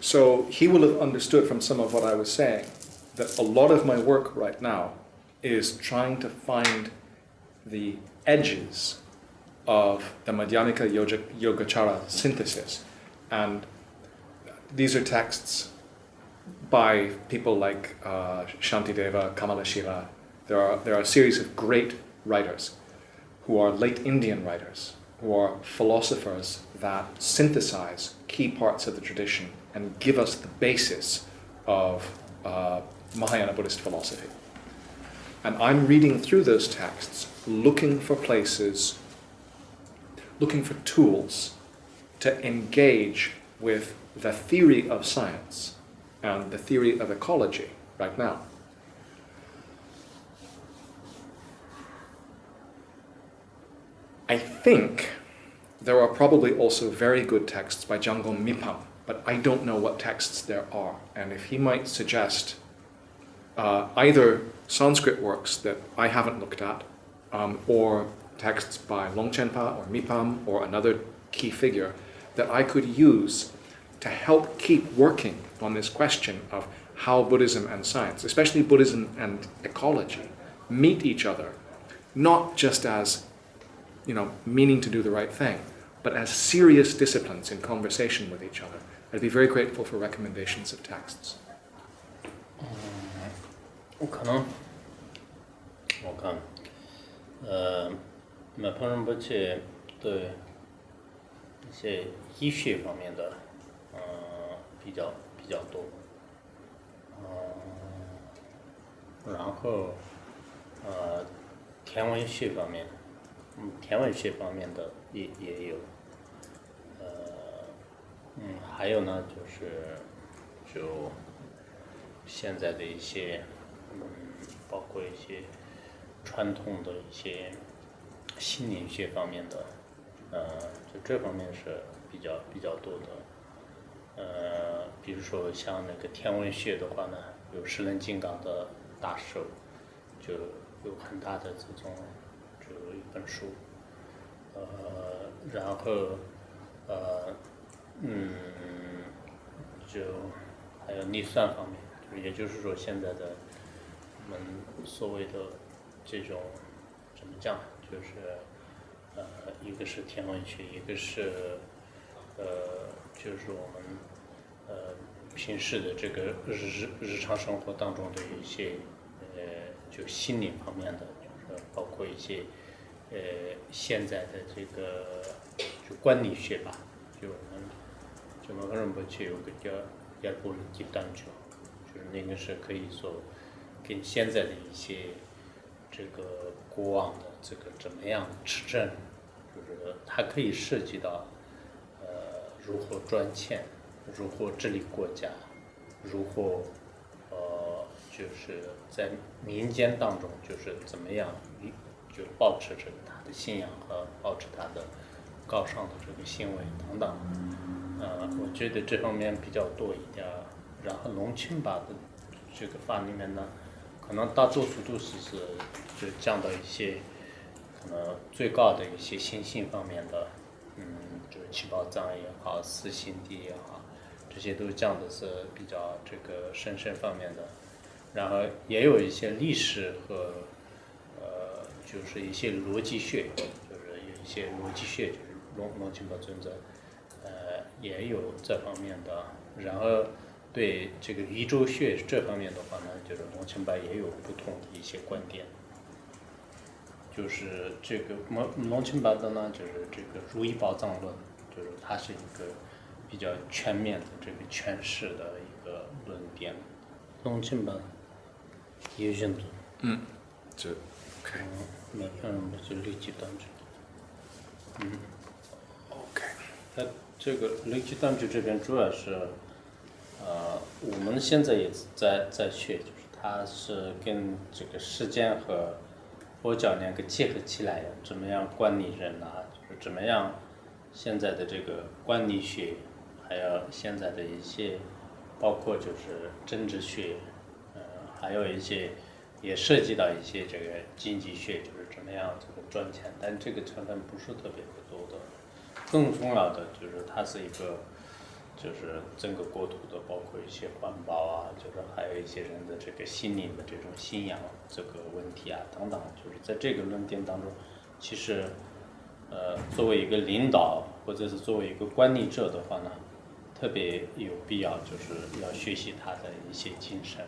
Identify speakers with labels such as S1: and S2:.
S1: So he will have understood from some of what I was saying that a lot of my work right now is trying to find the edges of the Madhyamika Yogacara synthesis. And these are texts by people like Shantideva, Kamalashila. There are a series of great writers who are late Indian writers, who are philosophers that synthesize key parts of the tradition and give us the basis of Mahayana Buddhist philosophy. And I'm reading through those texts, looking for places, looking for tools to engage with the theory of science and the theory of ecology right now. I think there are probably also very good texts by Jangom Mipam, but I don't know what texts there are. And if he might suggest either Sanskrit works that I haven't looked at, or texts by Longchenpa or Mipam or another key figure that I could use to help keep working on this question of how Buddhism and science, especially Buddhism and ecology, meet each other, not just as meaning to do the right thing, but as serious disciplines in conversation with each other. I'd be very grateful for recommendations of texts.
S2: 可能我看马旁仁波切对一些医学方面的比较多，然后天文学方面的也有，还有呢就现在的一些包括一些传统的一些心理学方面的，就这方面是比较多的，比如说像那个天文学的话呢，有石轮金刚的大手，就有很大的这种就一本书，然后就还有逆算方面，就是也就是说现在的我们所谓的这种怎么讲，就是一个是天文学，一个是就是我们平时的这个日常生活当中的一些就心理方面的，就是包括一些现在的这个就管理学吧，就我们就马旁仁波切有个叫亚波罗基丹教，就是那个是可以说跟现在的一些这个国王的这个怎么样执政，就是它可以涉及到如何赚钱，如何治理国家，如何就是在民间当中就是怎么样就保持着他的信仰和保持他的高尚的这个行为等等，我觉得这方面比较多一点。然后龙钦巴的这个法里面呢，可能大多数都是就讲到一些可能最高的一些心性方面的，就是七宝藏也好，四心谛也好，这些都讲的是比较这个神圣方面的。然后也有一些历史和就是一些逻辑学，就是有一些逻辑学，就是龙钦巴尊者也有这方面的。然后对这个宇宙学这方面的话呢，就是龙钦巴也有不同的一些观点。就是这个龙钦巴的呢，就是这个如意宝藏论，就是它是一个比较全面的这个诠释的一个论点。龙钦巴有些多，
S1: 这 OK，
S2: 马旁仁波切累积单句
S1: ，OK，
S2: 它这个累积单句这边主要是我们现在也在学，就是它是跟这个时间和佛教两个结合起来，怎么样管理人啊，就是怎么样现在的这个管理学，还有现在的一些包括就是政治学，还有一些也涉及到一些这个经济学，就是怎么样这个赚钱，但这个成分不是特别多的。更重要的就是它是一个就是整个国土的，包括一些环保啊，就是还有一些人的这个心灵的这种信仰这个问题啊等等，就是在这个论点当中，其实作为一个领导或者是作为一个管理者的话呢，特别有必要就是要学习他的一些精神。